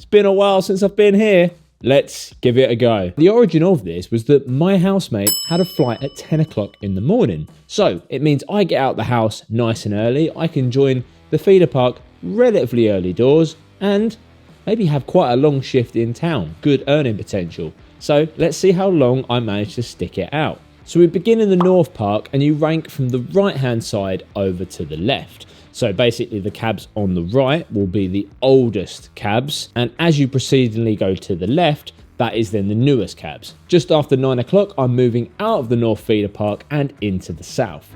It's been a while since I've been here. Let's give it a go. The origin of this was that my housemate had a flight at 10 o'clock in the morning. So it means I get out the house nice and early. I can join the feeder park relatively early doors and maybe have quite a long shift in town. Good earning potential. So let's see how long I manage to stick it out. So we begin in the North Park and you rank from the right hand side over to the left. So basically the cabs on the right will be the oldest cabs, and as you proceedingly go to the left, that is then the newest cabs. Just after 9 o'clock, I'm moving out of the North Feeder Park and into the South.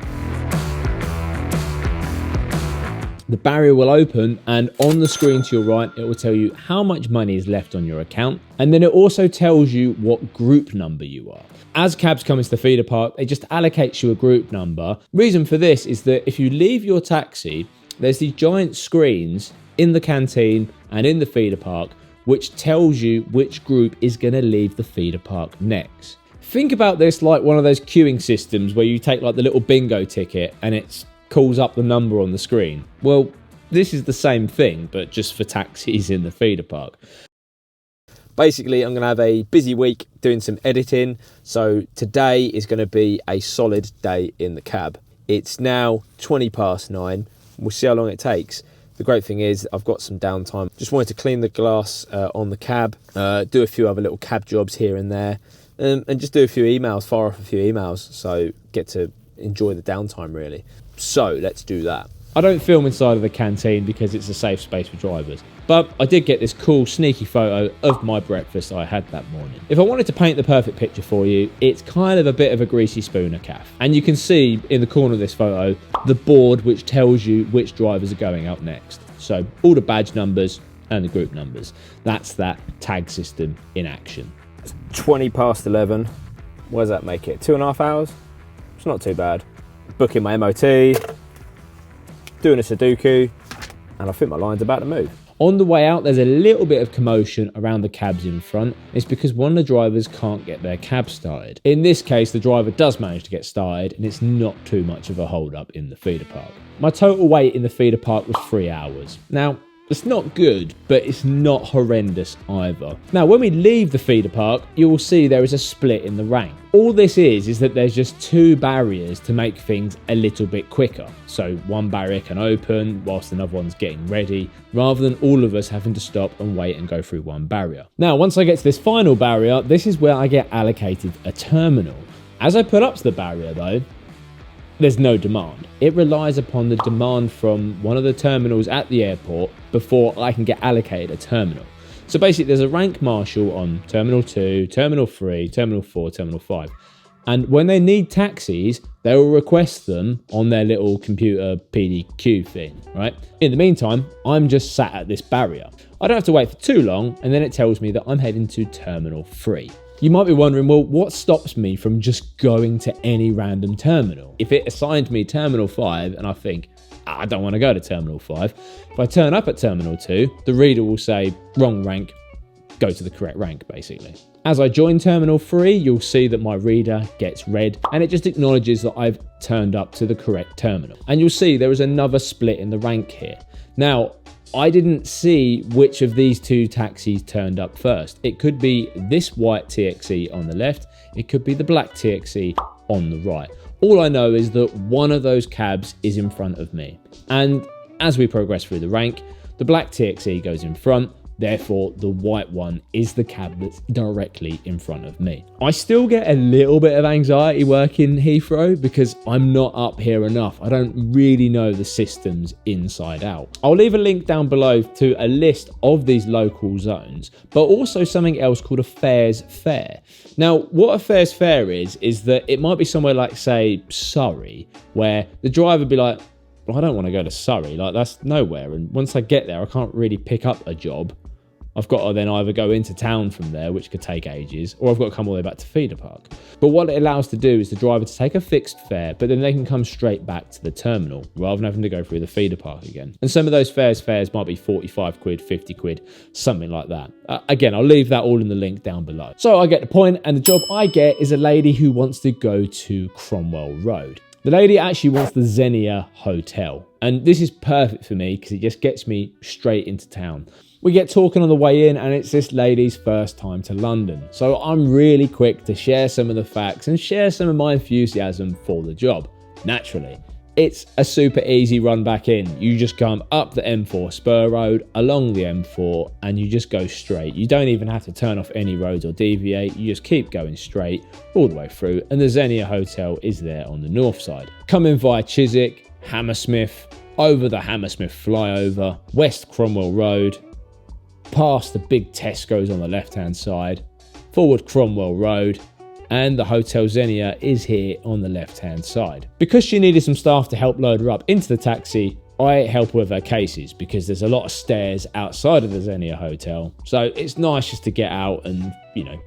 The barrier will open, and on the screen to your right, it will tell you how much money is left on your account, and then it also tells you what group number you are. As cabs come into the feeder park, it just allocates you a group number. Reason for this is that if you leave your taxi, there's these giant screens in the canteen and in the feeder park which tells you which group is going to leave the feeder park next. Think about this like one of those queuing systems where you take like the little bingo ticket and it calls up the number on the screen. Well, this is the same thing, but just for taxis in the feeder park. Basically, I'm going to have a busy week doing some editing, so today is going to be a solid day in the cab. It's now 20 past 9. We'll see how long it takes. The great thing is I've got some downtime. Just wanted to clean the glass on the cab, do a few other little cab jobs here and there, and just do a few emails, fire off a few emails, so get to enjoy the downtime really. So let's do that. I don't film inside of the canteen because it's a safe space for drivers, but I did get this cool sneaky photo of my breakfast I had that morning. If I wanted to paint the perfect picture for you, it's kind of a bit of a greasy spooner caff. And you can see in the corner of this photo, the board which tells you which drivers are going out next. So all the badge numbers and the group numbers. That's that tag system in action. It's 20 past 11. What does that make it? 2.5 hours? It's not too bad. Booking my MOT, doing a Sudoku, and I think my line's about to move. On the way out, there's a little bit of commotion around the cabs in front. It's because one of the drivers can't get their cab started. In this case, the driver does manage to get started, and it's not too much of a hold up in the feeder park. My total wait in the feeder park was 3 hours. Now, it's not good, but it's not horrendous either. Now, when we leave the feeder park, you will see there is a split in the rank. All this is that there's just 2 barriers to make things a little bit quicker. So one barrier can open whilst another one's getting ready, rather than all of us having to stop and wait and go through one barrier. Now, once I get to this final barrier, this is where I get allocated a terminal. As I put up to the barrier though, there's no demand. It relies upon the demand from one of the terminals at the airport before I can get allocated a terminal. So basically there's a rank marshal on Terminal 2, Terminal 3, Terminal 4, Terminal 5. And when they need taxis, they will request them on their little computer PDQ thing, right? In the meantime, I'm just sat at this barrier. I don't have to wait for too long, and then it tells me that I'm heading to Terminal 3. You might be wondering, well, what stops me from just going to any random terminal? If it assigned me Terminal 5 and I think, I don't want to go to Terminal 5, if I turn up at Terminal 2, the reader will say, wrong rank, go to the correct rank, basically. As I join Terminal 3, you'll see that my reader gets red and it just acknowledges that I've turned up to the correct terminal. And you'll see there is another split in the rank here. Now, I didn't see which of these 2 taxis turned up first. It could be this white TXE on the left, it could be the black TXE on the right. All I know is that one of those cabs is in front of me. And as we progress through the rank, the black TXE goes in front, therefore the white one is the cab that's directly in front of me. I still get a little bit of anxiety working Heathrow because I'm not up here enough. I don't really know the systems inside out. I'll leave a link down below to a list of these local zones, but also something else called a fares fare. Now, what a fares fare is that it might be somewhere like, say, Surrey, where the driver would be like, well, I don't want to go to Surrey, like that's nowhere. And once I get there, I can't really pick up a job. I've got to then either go into town from there, which could take ages, or I've got to come all the way back to feeder park. But what it allows to do is the driver to take a fixed fare, but then they can come straight back to the terminal rather than having to go through the feeder park again. And some of those fares might be 45 quid, 50 quid, something like that. Again, I'll leave that all in the link down below. So I get the point, and the job I get is a lady who wants to go to Cromwell Road. The lady actually wants the Xenia Hotel. And this is perfect for me because it just gets me straight into town. We get talking on the way in, and it's this lady's first time to London. So I'm really quick to share some of the facts and share some of my enthusiasm for the job. Naturally, it's a super easy run back in. You just come up the M4 spur road, along the M4, and you just go straight. You don't even have to turn off any roads or deviate. You just keep going straight all the way through, and the Xenia Hotel is there on the north side. Come in via Chiswick, Hammersmith, over the Hammersmith flyover, West Cromwell Road, past the big Tesco's on the left-hand side, forward Cromwell Road, and the Hotel Xenia is here on the left-hand side. Because she needed some staff to help load her up into the taxi, I help her with her cases because there's a lot of stairs outside of the Xenia Hotel. So it's nice just to get out and,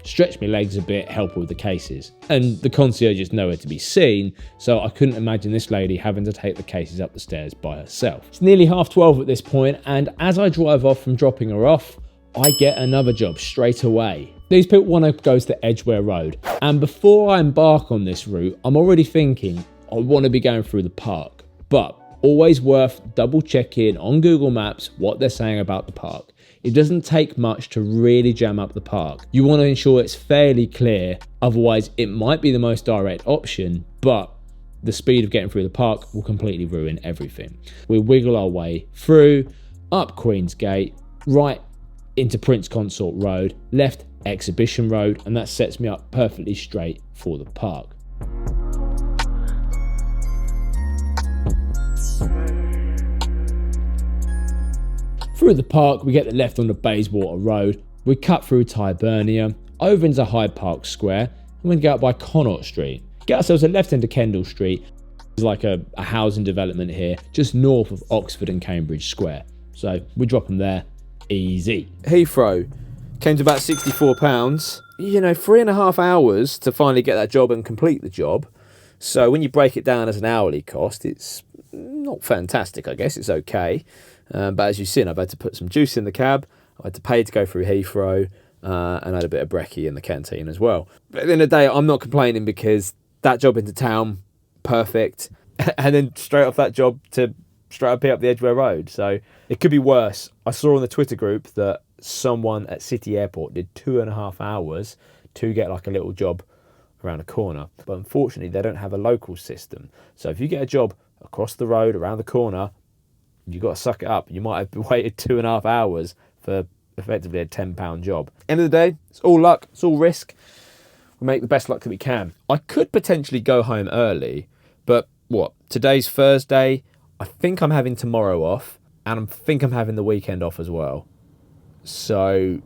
stretch my legs a bit, help her with the cases. And the concierge is nowhere to be seen, so I couldn't imagine this lady having to take the cases up the stairs by herself. It's nearly 12:30 at this point, and as I drive off from dropping her off, I get another job straight away. These people want to go to the Edgware Road, and before I embark on this route, I'm already thinking I want to be going through the park. But always worth double checking on Google Maps what they're saying about the park. It doesn't take much to really jam up the park. You want to ensure it's fairly clear, otherwise it might be the most direct option, but the speed of getting through the park will completely ruin everything. We wiggle our way through, up Queen's Gate, right into Prince Consort Road, left Exhibition Road, and that sets me up perfectly straight for the park. Through the park, we get the left on the Bayswater Road, we cut through Tyburnia, over into Hyde Park Square, and we go up by Connaught Street. Get ourselves a left into Kendall Street. There's like a housing development here, just north of Oxford and Cambridge Square. So we drop them there, easy. Heathrow came to about £64. 3.5 hours to finally get that job and complete the job. So when you break it down as an hourly cost, it's not fantastic, I guess. It's okay. But as you've seen, I've had to put some juice in the cab. I had to pay to go through Heathrow, and I had a bit of brekkie in the canteen as well. But at the end of the day, I'm not complaining because that job into town, perfect. And then straight off that job to straight up the Edgware Road. So it could be worse. I saw on the Twitter group that someone at City Airport did 2.5 hours to get like a little job around a corner. But unfortunately, they don't have a local system. So if you get a job across the road, around the corner, you've got to suck it up. You might have waited 2.5 hours for effectively a £10 job. End of the day, it's all luck, it's all risk. We make the best luck that we can. I could potentially go home early, but today's Thursday. I think I'm having tomorrow off, and I think I'm having the weekend off as well. So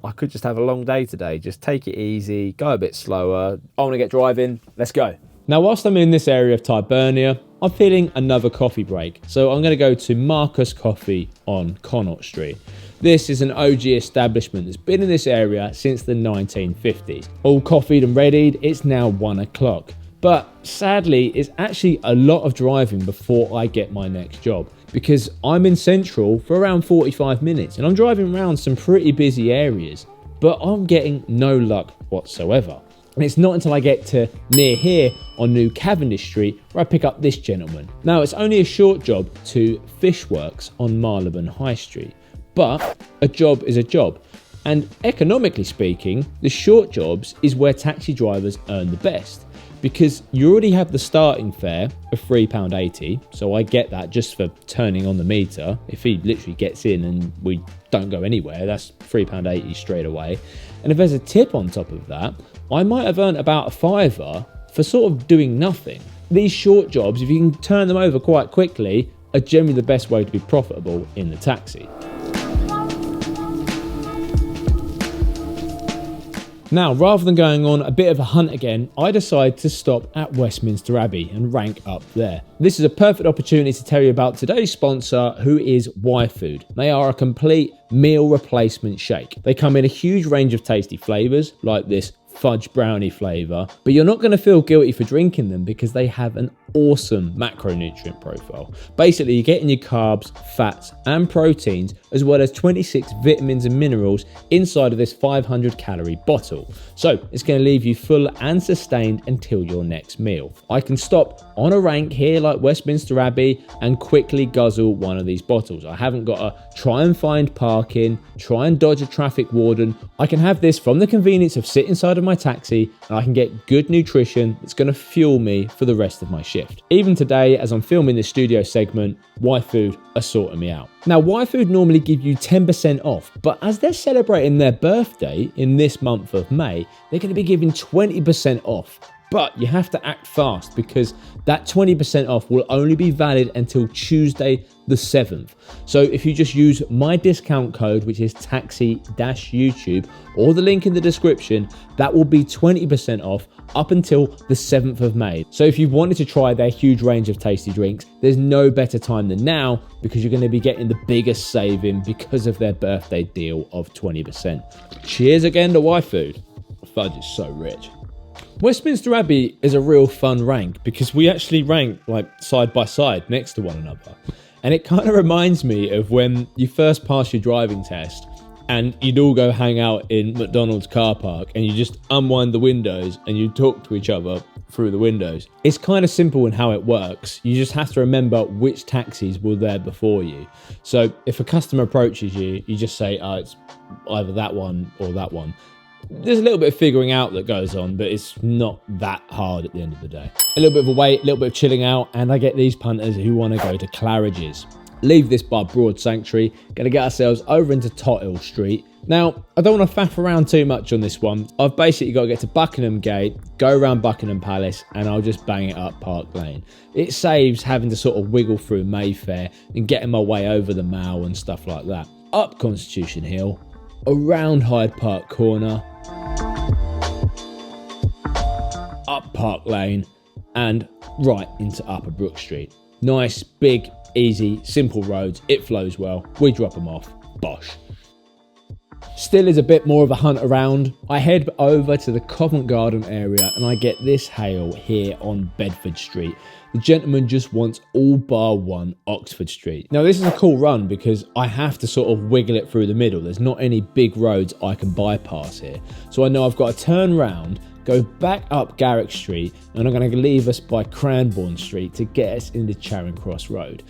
I could just have a long day today. Just take it easy, go a bit slower. I want to get driving. Let's go. Now, whilst I'm in this area of Tyburnia, I'm feeling another coffee break. So I'm going to go to Marcus Coffee on Connaught Street. This is an OG establishment that's been in this area since the 1950s. All coffeeed and readied, it's now 1 o'clock. But sadly, it's actually a lot of driving before I get my next job, because I'm in Central for around 45 minutes and I'm driving around some pretty busy areas, but I'm getting no luck whatsoever. And it's not until I get to near here on New Cavendish Street where I pick up this gentleman. Now, it's only a short job to Fishworks on Marylebone High Street, but a job is a job. And economically speaking, the short jobs is where taxi drivers earn the best, because you already have the starting fare of £3.80. So I get that just for turning on the meter. If he literally gets in and we don't go anywhere, that's £3.80 straight away. And if there's a tip on top of that, I might have earned about £5 for sort of doing nothing. These short jobs, if you can turn them over quite quickly, are generally the best way to be profitable in the taxi. Now, rather than going on a bit of a hunt again, I decide to stop at Westminster Abbey and rank up there. This is a perfect opportunity to tell you about today's sponsor, who is Y-Food. They are a complete meal replacement shake. They come in a huge range of tasty flavours, like this fudge brownie flavour, but you're not going to feel guilty for drinking them because they have an awesome macronutrient profile. Basically, you're getting your carbs, fats and proteins, as well as 26 vitamins and minerals inside of this 500 calorie bottle. So it's going to leave you full and sustained until your next meal. I can stop on a rank here like Westminster Abbey and quickly guzzle one of these bottles. I haven't got to try and find parking, try and dodge a traffic warden. I can have this from the convenience of sitting inside of my taxi, and I can get good nutrition that's going to fuel me for the rest of my shift. Even today, as I'm filming this studio segment, Y-Food are sorting me out. Now, Y-Food normally give you 10% off, but as they're celebrating their birthday in this month of May, they're going to be giving 20% off. But you have to act fast because that 20% off will only be valid until Tuesday the 7th. So if you just use my discount code, which is taxi-YouTube, or the link in the description, that will be 20% off up until the 7th of May. So if you wanted to try their huge range of tasty drinks, there's no better time than now because you're going to be getting the biggest saving because of their birthday deal of 20%. Cheers again to Y-Food. Fudge is so rich. Westminster Abbey is a real fun rank because we actually rank like side by side next to one another. And it kind of reminds me of when you first pass your driving test and you'd all go hang out in McDonald's car park and you just unwind the windows and you talk to each other through the windows. It's kind of simple in how it works. You just have to remember which taxis were there before you. So if a customer approaches you, you just say, oh, it's either that one or that one. There's a little bit of figuring out that goes on, but it's not that hard at the end of the day. A little bit of a wait, a little bit of chilling out, and I get these punters who want to go to Claridge's. Leave this by Broad Sanctuary, gonna get ourselves over into Tothill Street. Now, I don't want to faff around too much on this one. I've basically got to get to Buckingham Gate, go around Buckingham Palace, and I'll just bang it up Park Lane. It saves having to sort of wiggle through Mayfair and getting my way over the Mall and stuff like that. Up Constitution Hill, around Hyde Park Corner, up Park Lane, and right into Upper Brook Street. Nice, big, easy, simple roads. It flows well. We drop them off. Bosh. Still is a bit more of a hunt around. I head over to the Covent Garden area and I get this hail here on Bedford Street. The gentleman just wants all bar one Oxford Street. Now this is a cool run because I have to sort of wiggle it through the middle. There's not any big roads I can bypass here. So I know I've got to turn round, go back up Garrick Street, and I'm going to leave us by Cranbourne Street to get us into Charing Cross Road.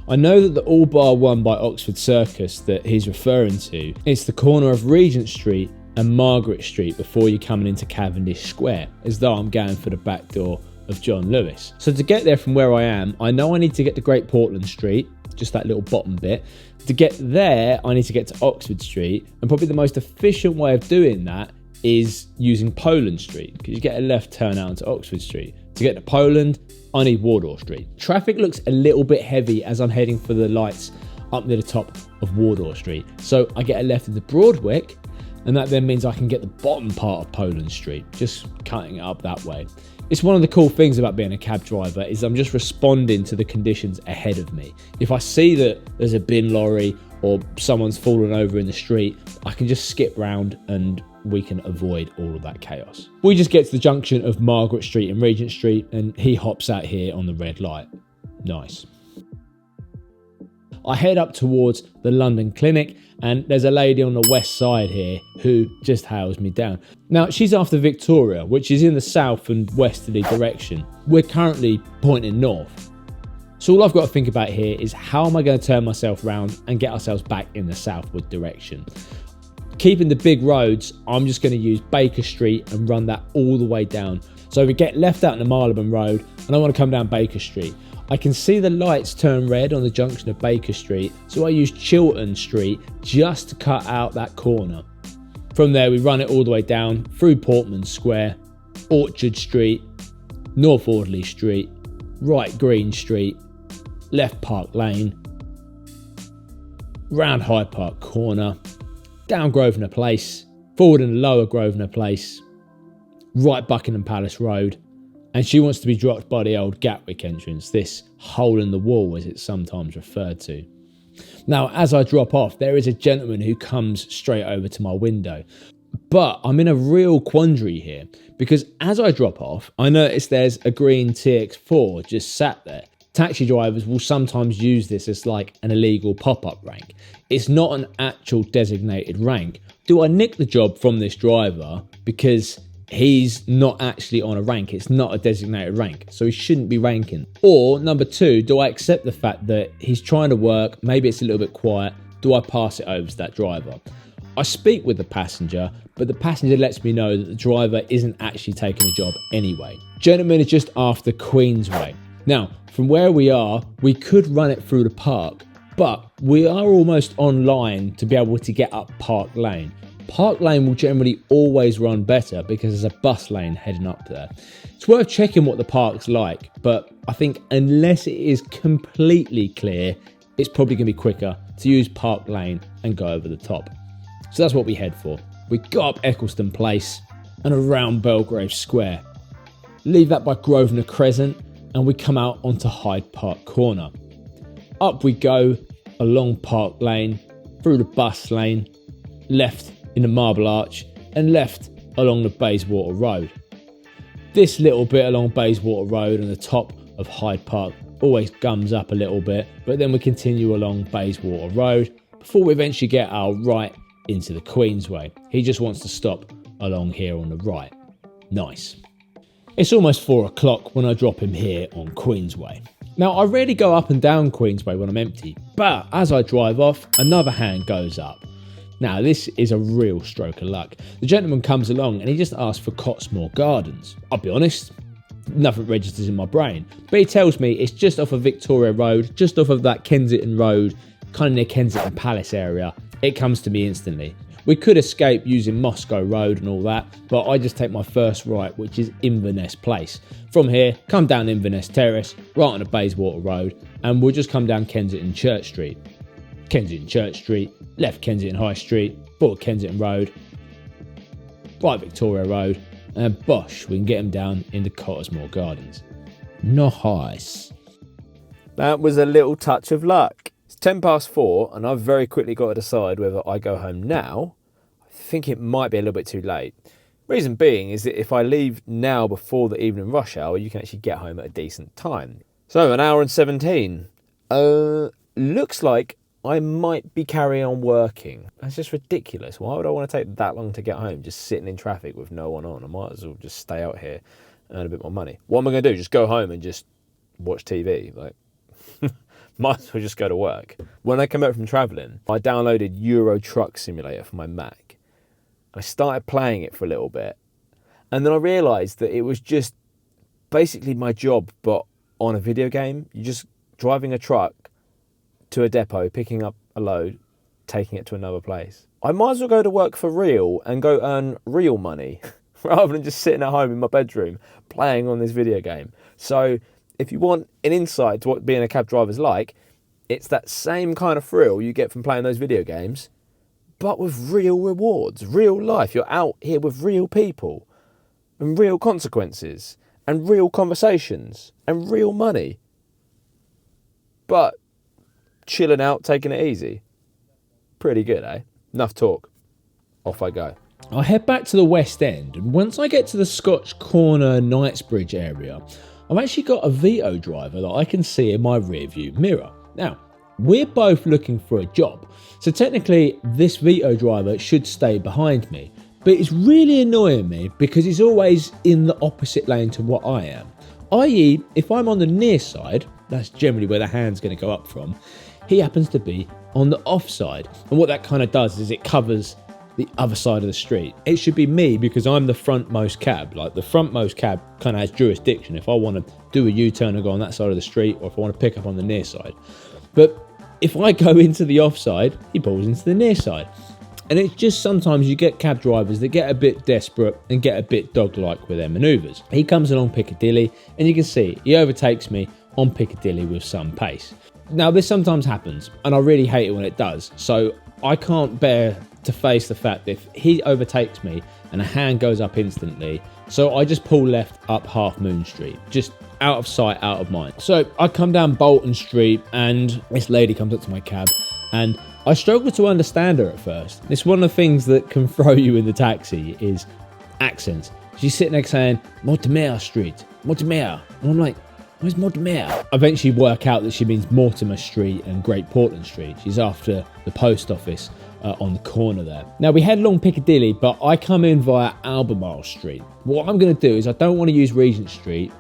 I know that the all bar one by Oxford Circus that he's referring to, it's the corner of Regent Street and Margaret Street before you're coming into Cavendish Square, as though I'm going for the back door of John Lewis. So to get there from where I am, I know I need to get to Great Portland Street, just that little bottom bit. To get there, I need to get to Oxford Street, and probably the most efficient way of doing that is using Poland Street, because you get a left turn out into Oxford Street. To get to Poland, I need Wardour Street. Traffic looks a little bit heavy as I'm heading for the lights up near the top of Wardour Street. So I get a left into Broadwick, and that then means I can get the bottom part of Poland Street, just cutting it up that way. It's one of the cool things about being a cab driver is I'm just responding to the conditions ahead of me. If I see that there's a bin lorry or someone's fallen over in the street, I can just skip round and we can avoid all of that chaos. We just get to the junction of Margaret Street and Regent Street and he hops out here on the red light. Nice. I head up towards the London Clinic and there's a lady on the west side here who just hails me down. Now she's after Victoria, which is in the south and westerly direction. We're currently pointing north. So all I've got to think about here is how am I going to turn myself around and get ourselves back in the southward direction. Keeping the big roads, I'm just going to use Baker Street and run that all the way down. So we get left out in the Marylebone Road and I want to come down Baker Street. I can see the lights turn red on the junction of Baker Street, so I use Chiltern Street just to cut out that corner. From there we run it all the way down through Portman Square, Orchard Street, North Audley Street, right Green Street, left Park Lane, round Hyde Park Corner, down Grosvenor Place, forward and lower Grosvenor Place, right Buckingham Palace Road, and she wants to be dropped by the old Gatwick entrance, this hole in the wall as it's sometimes referred to. Now, as I drop off, there is a gentleman who comes straight over to my window, But I'm in a real quandary here because as I drop off, I notice there's a green TX4 just sat there. Taxi drivers will sometimes use this as like an illegal pop-up rank. It's not an actual designated rank. Do I nick the job from this driver because he's not actually on a rank? It's not a designated rank, so he shouldn't be ranking. Or number two, do I accept the fact that he's trying to work, maybe it's a little bit quiet, do I pass it over to that driver? I speak with the passenger, but the passenger lets me know that the driver isn't actually taking the job anyway. Gentleman is just after Queensway. Now, from where we are, we could run it through the park, but we are almost on line to be able to get up Park Lane. Park Lane will generally always run better because there's a bus lane heading up there. It's worth checking what the park's like, but I think unless it is completely clear, it's probably going to be quicker to use Park Lane and go over the top. So that's what we head for. We go up Eccleston Place and around Belgrave Square. Leave that by Grosvenor Crescent and we come out onto Hyde Park Corner. Up we go along Park Lane, through the bus lane, left in the Marble Arch and left along the Bayswater Road. This little bit along Bayswater Road and the top of Hyde Park always gums up a little bit, but then we continue along Bayswater Road before we eventually get our right into the Queensway. He just wants to stop along here on the right. Nice. It's almost 4 o'clock when I drop him here on Queensway. Now, I rarely go up and down Queensway when I'm empty, but as I drive off, another hand goes up. Now, this is a real stroke of luck. The gentleman comes along and he just asks for Cottesmore Gardens. I'll be honest, nothing registers in my brain, but he tells me it's just off of Victoria Road, just off of that Kensington Road, kind of near Kensington Palace area. It comes to me instantly. We could escape using Moscow Road and all that, but I just take my first right, which is Inverness Place. From here, come down Inverness Terrace, right on the Bayswater Road, and we'll just come down Kensington Church Street. Kensington Church Street, left Kensington High Street, forward Kensington Road, right Victoria Road, and bosh, we can get them down into Cottesmore Gardens. Nice. That was a little touch of luck. It's 4:10 and I've very quickly got to decide whether I go home now. I think it might be a little bit too late. Reason being is that if I leave now before the evening rush hour, you can actually get home at a decent time. So, 1 hour and 17. Looks like I might be carrying on working. That's just ridiculous. Why would I want to take that long to get home, just sitting in traffic with no one on? I might as well just stay out here and earn a bit more money. What am I going to do? Just go home and just watch TV? Like, might as well just go to work. When I came back from travelling, I downloaded Euro Truck Simulator for my Mac. I started playing it for a little bit. And then I realised that it was just basically my job, but on a video game. You're just driving a truck to a depot, picking up a load, taking it to another place. I might as well go to work for real and go earn real money rather than just sitting at home in my bedroom playing on this video game. So if you want an insight to what being a cab driver is like, it's that same kind of thrill you get from playing those video games, but with real rewards, real life. You're out here with real people and real consequences and real conversations and real money. But chilling out, taking it easy. Pretty good, eh? Enough talk. Off I go. I head back to the West End, and once I get to the Scotch Corner Knightsbridge area, I've actually got a Vito driver that I can see in my rearview mirror. Now, we're both looking for a job, so technically this Vito driver should stay behind me, but it's really annoying me because he's always in the opposite lane to what I am. I.e., if I'm on the near side, that's generally where the hand's going to go up from, he happens to be on the off side. And what that kind of does is it covers the other side of the street. It should be me because I'm the frontmost cab. Like the frontmost cab kind of has jurisdiction if I want to do a U-turn and go on that side of the street, or if I want to pick up on the near side. But if I go into the offside, he pulls into the near side. And it's just sometimes you get cab drivers that get a bit desperate and get a bit dog-like with their manoeuvres. He comes along Piccadilly and you can see he overtakes me on Piccadilly with some pace. Now this sometimes happens and I really hate it when it does. So I can't bear to face the fact that if he overtakes me and a hand goes up instantly, so I just pull left up Half Moon Street, just out of sight, out of mind. So I come down Bolton Street and this lady comes up to my cab and I struggled to understand her at first. It's one of the things that can throw you in the taxi is accents. She's sitting there saying, Mortimer Street, Mortimer. And I'm like, where's Mortimer? I eventually work out that she means Mortimer Street and Great Portland Street. She's after the post office on the corner there. Now, we head along Piccadilly, but I come in via Albemarle Street. What I'm going to do is I don't want to use Regent Street.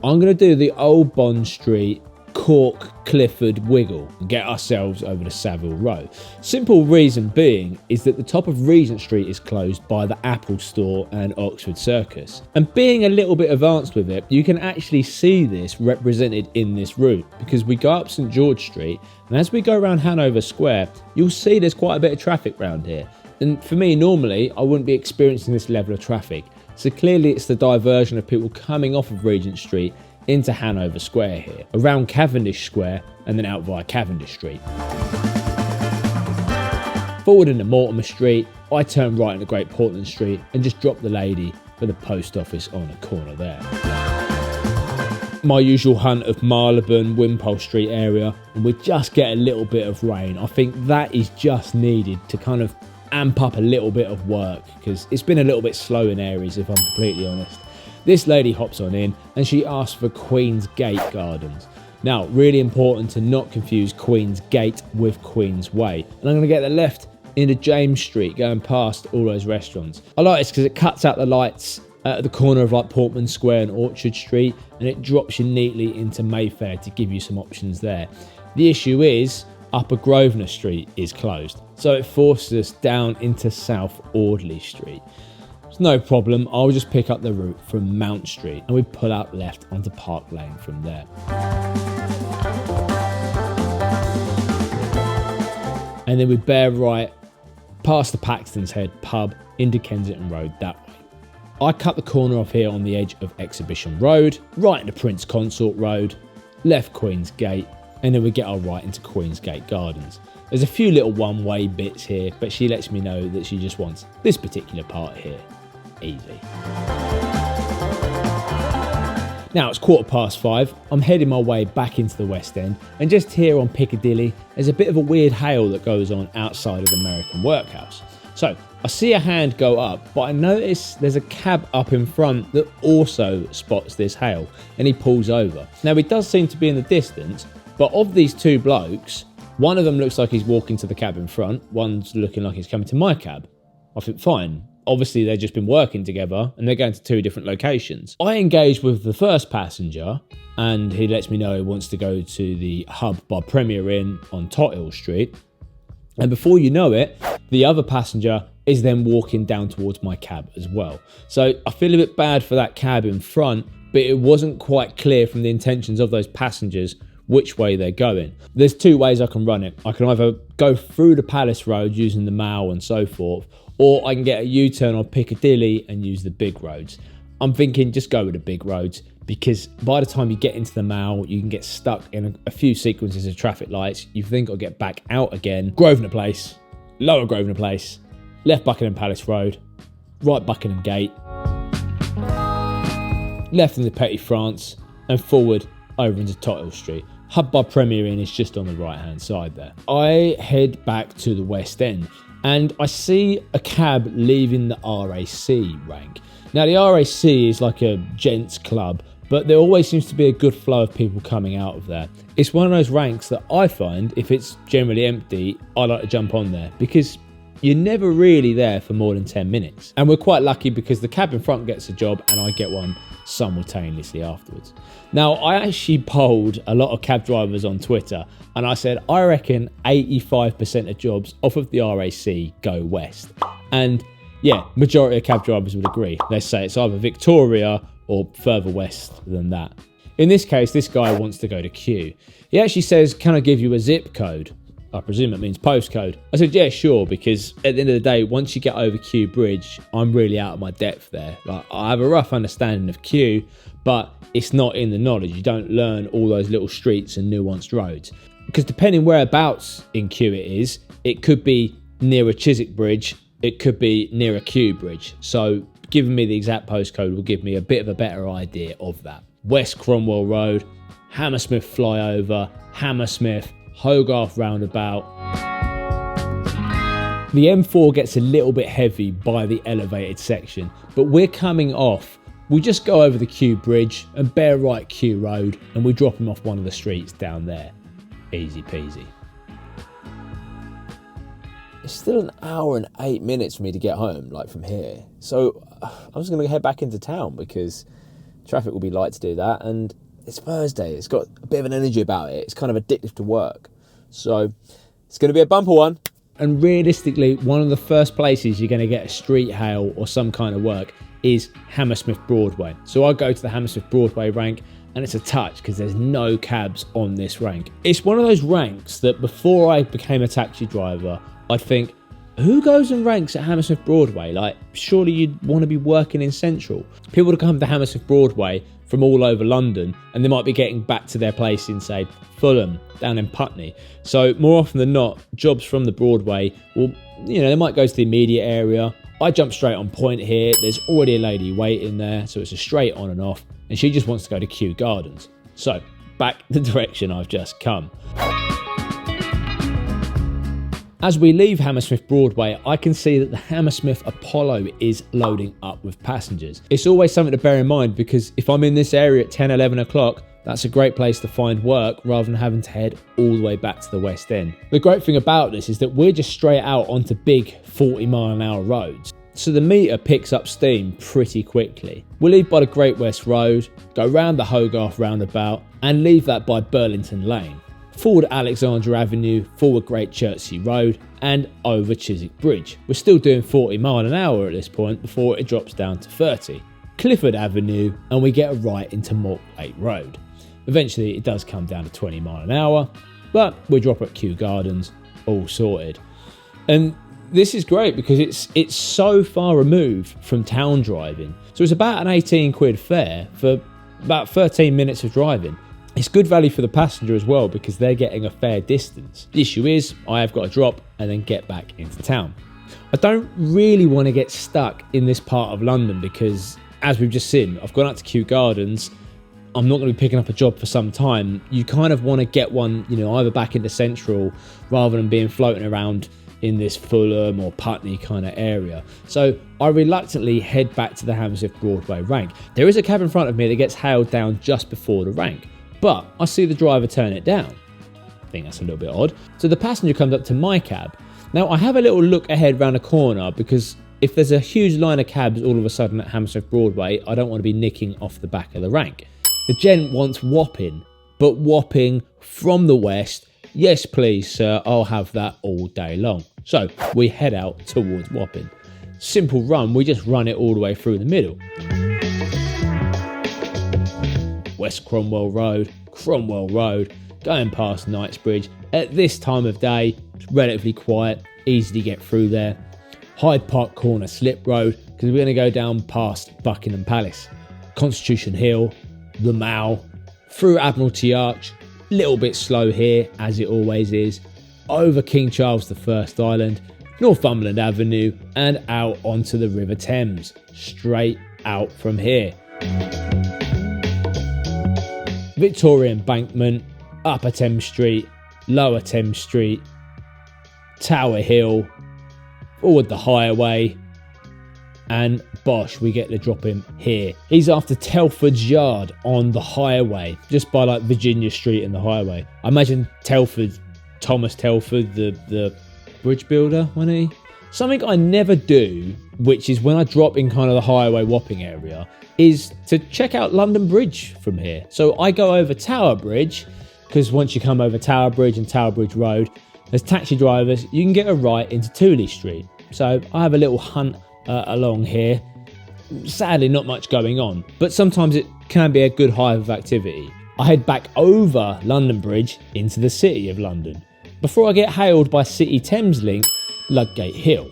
I'm going to do the old Bond Street, Cork, Clifford wiggle and get ourselves over to Savile Row. Simple reason being is that the top of Regent Street is closed by the Apple Store and Oxford Circus. And being a little bit advanced with it, you can actually see this represented in this route because we go up St George Street and as we go around Hanover Square, you'll see there's quite a bit of traffic around here. And for me, normally, I wouldn't be experiencing this level of traffic. So clearly it's the diversion of people coming off of Regent Street into Hanover Square here, around Cavendish Square and then out via Cavendish Street. Forward into Mortimer Street, I turn right into Great Portland Street and just drop the lady for the post office on the corner there. My usual hunt of Marylebone, Wimpole Street area, and we just get a little bit of rain. I think that is just needed to kind of amp up a little bit of work because it's been a little bit slow in areas, if I'm completely honest. This lady hops on in and she asks for Queen's Gate Gardens. Now, really important to not confuse Queen's Gate with Queen's Way. And I'm going to get the left into James Street, going past all those restaurants. I like this because it cuts out the lights at the corner of like Portman Square and Orchard Street, and it drops you neatly into Mayfair to give you some options there. The issue is Upper Grosvenor Street is closed, so it forces us down into South Audley Street. No problem, I'll just pick up the route from Mount Street and we pull out left onto Park Lane from there. And then we bear right past the Paxton's Head pub into Kensington Road that way. I cut the corner off here on the edge of Exhibition Road, right into Prince Consort Road, left Queen's Gate, and then we get our right into Queen's Gate Gardens. There's a few little one-way bits here, but she lets me know that she just wants this particular part here. Easy. Now it's 5:15. I'm heading my way back into the West End, and just here on Piccadilly, there's a bit of a weird hail that goes on outside of the American Workhouse. So I see a hand go up, but I notice there's a cab up in front that also spots this hail, and he pulls over. Now he does seem to be in the distance, but of these two blokes, one of them looks like he's walking to the cab in front, one's looking like he's coming to my cab. I think, fine. Obviously, they've just been working together and they're going to two different locations. I engage with the first passenger and he lets me know he wants to go to the Hub by Premier Inn on Tothill Street. And before you know it, the other passenger is then walking down towards my cab as well. So I feel a bit bad for that cab in front, but it wasn't quite clear from the intentions of those passengers which way they're going. There's two ways I can run it. I can either go through the Palace Road using the Mall and so forth, or I can get a U-turn on Piccadilly and use the big roads. I'm thinking just go with the big roads because by the time you get into the Mall, you can get stuck in a few sequences of traffic lights. You think I'll get back out again. Grosvenor Place, Lower Grosvenor Place, left Buckingham Palace Road, right Buckingham Gate, left into Petit France and forward over into Tothill Street. Hub by Premier Inn is just on the right hand side there. I head back to the West End and I see a cab leaving the RAC rank. Now the RAC is like a gents club, but there always seems to be a good flow of people coming out of there. It's one of those ranks that I find, if it's generally empty, I like to jump on there because you're never really there for more than 10 minutes. And we're quite lucky because the cab in front gets a job and I get one simultaneously afterwards. Now, I actually polled a lot of cab drivers on Twitter and I said, I reckon 85% of jobs off of the RAC go west. And yeah, majority of cab drivers would agree. They say it's either Victoria or further west than that. In this case, this guy wants to go to Kew. He actually says, can I give you a zip code? I presume it means postcode. I said, yeah, sure, because at the end of the day, once you get over Kew Bridge, I'm really out of my depth there. Like, I have a rough understanding of Kew, but it's not in the knowledge. You don't learn all those little streets and nuanced roads. Because depending whereabouts in Kew it is, it could be near a Chiswick Bridge, it could be near a Kew Bridge. So giving me the exact postcode will give me a bit of a better idea of that. West Cromwell Road, Hammersmith Flyover, Hammersmith, Hogarth Roundabout. The M4 gets a little bit heavy by the elevated section, but we're coming off. We just go over the Kew Bridge and bear right Kew Road, and we drop him off one of the streets down there. Easy peasy. It's still an hour and 8 minutes for me to get home, like from here. So I'm just going to head back into town because traffic will be light to do that. And it's Thursday. It's got a bit of an energy about it. It's kind of addictive to work. So it's going to be a bumper one. And realistically, one of the first places you're going to get a street hail or some kind of work is Hammersmith Broadway. So I go to the Hammersmith Broadway rank, and it's a touch because there's no cabs on this rank. It's one of those ranks that before I became a taxi driver, I'd think, who goes and ranks at Hammersmith Broadway? Like, surely you'd want to be working in Central. People would come to Hammersmith Broadway from all over London, and they might be getting back to their place in, say, Fulham, down in Putney. So more often than not, jobs from the Broadway, well, they might go to the immediate area. I jump straight on point here. There's already a lady waiting there, so it's a straight on and off, and she just wants to go to Kew Gardens. So back the direction I've just come. As we leave Hammersmith Broadway, I can see that the Hammersmith Apollo is loading up with passengers. It's always something to bear in mind because if I'm in this area at 10, 11 o'clock, that's a great place to find work rather than having to head all the way back to the West End. The great thing about this is that we're just straight out onto big 40-mile-an-hour roads. So the meter picks up steam pretty quickly. We'll leave by the Great West Road, go round the Hogarth roundabout and leave that by Burlington Lane. Forward Alexandra Avenue, forward Great Chertsey Road and over Chiswick Bridge. We're still doing 40 mile an hour at this point before it drops down to 30. Clifford Avenue and we get a right into Mortlake Road. Eventually it does come down to 20 mile an hour, but we drop at Kew Gardens, all sorted. And this is great because it's so far removed from town driving. So it's about an 18 quid fare for about 13 minutes of driving. It's good value for the passenger as well because they're getting a fair distance. The issue is I have got to drop and then get back into town. I don't really want to get stuck in this part of London because, as we've just seen, I've gone out to Kew Gardens. I'm not going to be picking up a job for some time. You kind of want to get one, either back into Central rather than being floating around in this Fulham or Putney kind of area. So I reluctantly head back to the Hammersmith Broadway rank. There is a cab in front of me that gets hailed down just before the rank. But I see the driver turn it down. I think that's a little bit odd. So the passenger comes up to my cab. Now I have a little look ahead round a corner because if there's a huge line of cabs all of a sudden at Hammersmith Broadway, I don't want to be nicking off the back of the rank. The gent wants Wapping, but Wapping from the west. Yes, please, sir, I'll have that all day long. So we head out towards Wapping. Simple run, we just run it all the way through the middle. West Cromwell Road, going past Knightsbridge. At this time of day, it's relatively quiet, easy to get through there. Hyde Park Corner Slip Road, because we're going to go down past Buckingham Palace. Constitution Hill, the Mall, through Admiralty Arch, little bit slow here, as it always is, over King Charles I Island, Northumberland Avenue, and out onto the River Thames, straight out from here. Victoria Embankment, Upper Thames Street, Lower Thames Street, Tower Hill, forward the highway, and bosh, we get to drop him here. He's after Telford's Yard on the highway, just by like Virginia Street and the highway. I imagine Thomas Telford, the bridge builder, wasn't he? Something I never do, which is when I drop in kind of the highway Wapping area, is to check out London Bridge from here. So I go over Tower Bridge, because once you come over Tower Bridge and Tower Bridge Road, as taxi drivers, you can get a right into Tooley Street. So I have a little hunt along here. Sadly, not much going on, but sometimes it can be a good hive of activity. I head back over London Bridge into the City of London, before I get hailed by City Thameslink, Ludgate Hill.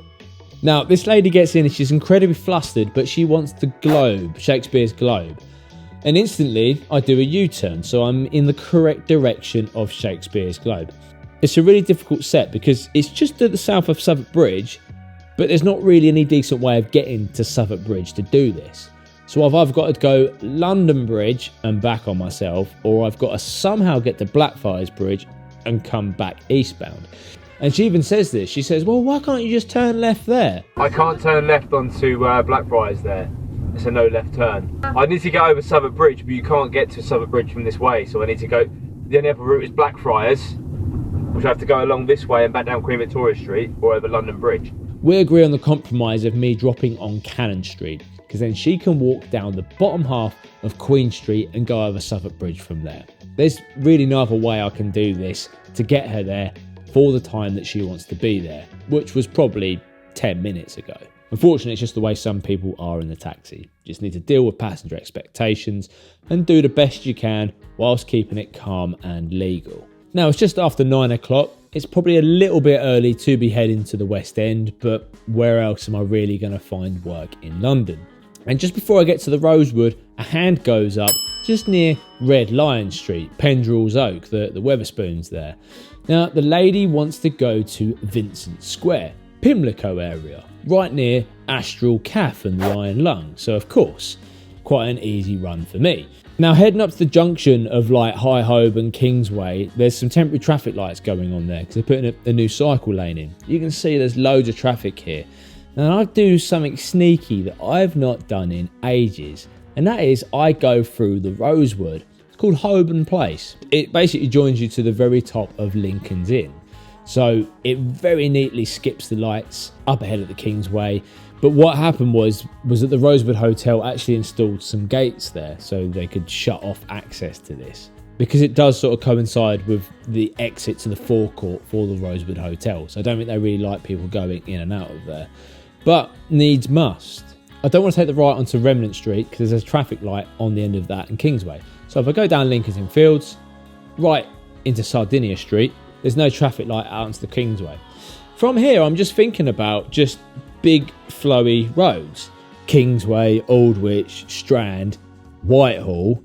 Now, this lady gets in and she's incredibly flustered, but she wants the Globe, Shakespeare's Globe. And instantly, I do a U-turn, so I'm in the correct direction of Shakespeare's Globe. It's a really difficult set because it's just at the south of Southwark Bridge, but there's not really any decent way of getting to Southwark Bridge to do this. So I've either got to go London Bridge and back on myself, or I've got to somehow get to Blackfriars Bridge and come back eastbound. And she even says this. She says, well, why can't you just turn left there? I can't turn left onto Blackfriars there. It's a no left turn. I need to go over Southwark Bridge, but you can't get to Southwark Bridge from this way, so I need to go. The only other route is Blackfriars, which I have to go along this way and back down Queen Victoria Street or over London Bridge. We agree on the compromise of me dropping on Cannon Street, because then she can walk down the bottom half of Queen Street and go over Southwark Bridge from there. There's really no other way I can do this to get her there for the time that she wants to be there, which was probably 10 minutes ago. Unfortunately, it's just the way some people are in the taxi. You just need to deal with passenger expectations and do the best you can whilst keeping it calm and legal. Now, it's just after 9 o'clock. It's probably a little bit early to be heading to the West End, but where else am I really going to find work in London? And just before I get to the Rosewood, a hand goes up just near Red Lion Street, Pendrell's Oak, the Weatherspoons there. Now, the lady wants to go to Vincent Square, Pimlico area, right near Astral Calf and the Iron Lung. So, of course, quite an easy run for me. Now, heading up to the junction of like High Hobe and Kingsway, there's some temporary traffic lights going on there because they're putting a new cycle lane in. You can see there's loads of traffic here. And I do something sneaky that I've not done in ages, and that is I go through the Rosewood. It's called Holborn Place. It basically joins you to the very top of Lincoln's Inn. So it very neatly skips the lights up ahead of the Kingsway. But what happened was that the Rosewood Hotel actually installed some gates there so they could shut off access to this, because it does sort of coincide with the exit to the forecourt for the Rosewood Hotel. So I don't think they really like people going in and out of there. But needs must. I don't want to take the right onto Remnant Street because there's a traffic light on the end of that in Kingsway. So if I go down Lincoln's Inn Fields, right into Sardinia Street, there's no traffic light out onto the Kingsway. From here, I'm just thinking about just big flowy roads. Kingsway, Aldwych, Strand, Whitehall.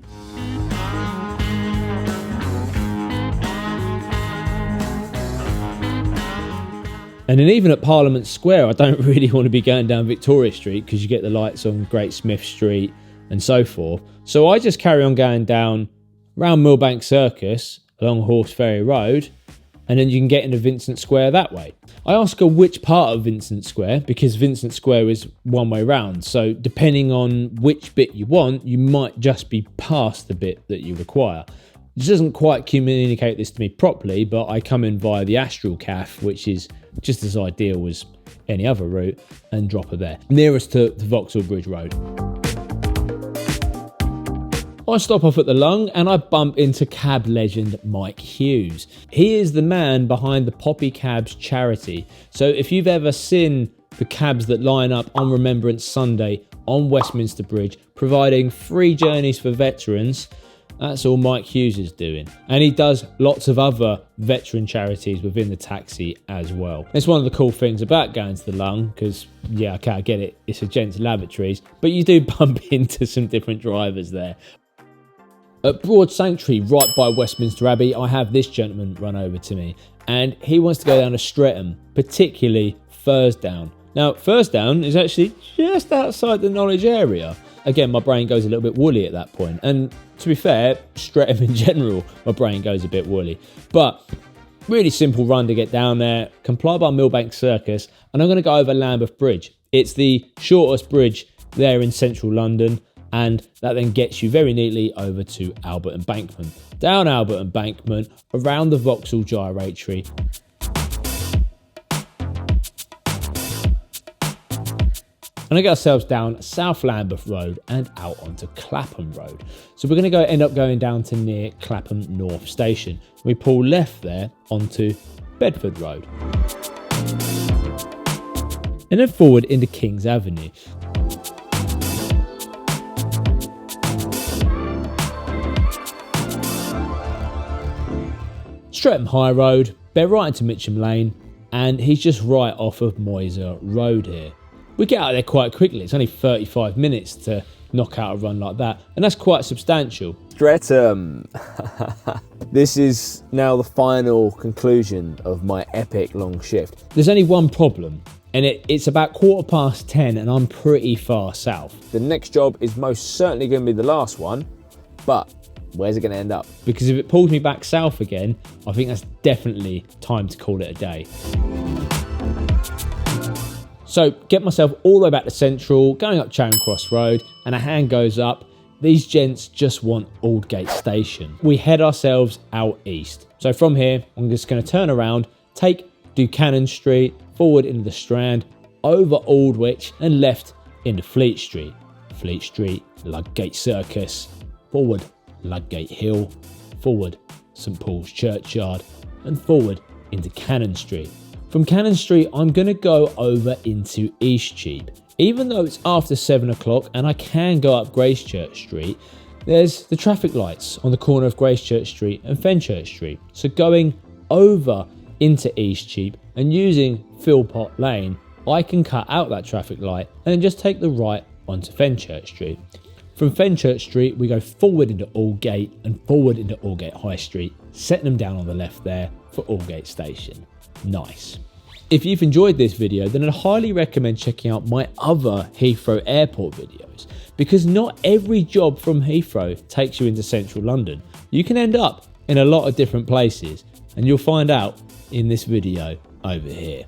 And then even at Parliament Square, I don't really want to be going down Victoria Street because you get the lights on Great Smith Street and so forth. So I just carry on going down around Millbank Circus, along Horse Ferry Road, and then you can get into Vincent Square that way. I ask her which part of Vincent Square, because Vincent Square is one way round. So depending on which bit you want, you might just be past the bit that you require. It doesn't quite communicate this to me properly, but I come in via the Astral Calf, which is just as ideal as any other route, and drop her there, nearest to the Vauxhall Bridge Road. I stop off at the Lung and I bump into cab legend Mike Hughes. He is the man behind the Poppy Cabs charity. So if you've ever seen the cabs that line up on Remembrance Sunday on Westminster Bridge, providing free journeys for veterans, that's all Mike Hughes is doing. And he does lots of other veteran charities within the taxi as well. It's one of the cool things about going to the Lung, because, yeah, okay, I get it, it's a gents' lavatories, but you do bump into some different drivers there. At Broad Sanctuary, right by Westminster Abbey, I have this gentleman run over to me, and he wants to go down to Streatham, particularly Thursdown. Now, Thursdown is actually just outside the Knowledge area. Again, my brain goes a little bit woolly at that point, and to be fair, Streatham in general, my brain goes a bit woolly. But really simple run to get down there, comply by Millbank Circus, and I'm going to go over Lambeth Bridge. It's the shortest bridge there in central London, and that then gets you very neatly over to Albert Embankment. Down Albert Embankment, around the Vauxhall Gyratory. And I get ourselves down South Lambeth Road and out onto Clapham Road. So we're going to end up going down to near Clapham North Station. We pull left there onto Bedford Road. And then forward into King's Avenue. Streatham High Road, bear right into Mitcham Lane, and he's just right off of Moyser Road here. We get out there quite quickly. It's only 35 minutes to knock out a run like that, and that's quite substantial. Streatham. This is now the final conclusion of my epic long shift. There's only one problem, and it's about 10:15 and I'm pretty far south. The next job is most certainly going to be the last one, but where's it going to end up? Because if it pulls me back south again, I think that's definitely time to call it a day. So get myself all the way back to Central, going up Charing Cross Road, and a hand goes up. These gents just want Aldgate Station. We head ourselves out east. So from here, I'm just going to turn around, take Buchanan Street, forward into the Strand, over Aldwych, and left into Fleet Street. Fleet Street, Ludgate Circus, forward Ludgate Hill, forward St Paul's Churchyard, and forward into Cannon Street. From Cannon Street, I'm going to go over into Eastcheap. Even though it's after 7 o'clock and I can go up Gracechurch Street, there's the traffic lights on the corner of Gracechurch Street and Fenchurch Street. So going over into Eastcheap and using Philpott Lane, I can cut out that traffic light and then just take the right onto Fenchurch Street. From Fenchurch Street, we go forward into Aldgate and forward into Aldgate High Street, setting them down on the left there for Aldgate Station. Nice. If you've enjoyed this video, then I'd highly recommend checking out my other Heathrow Airport videos, because not every job from Heathrow takes you into central London. You can end up in a lot of different places, and you'll find out in this video over here.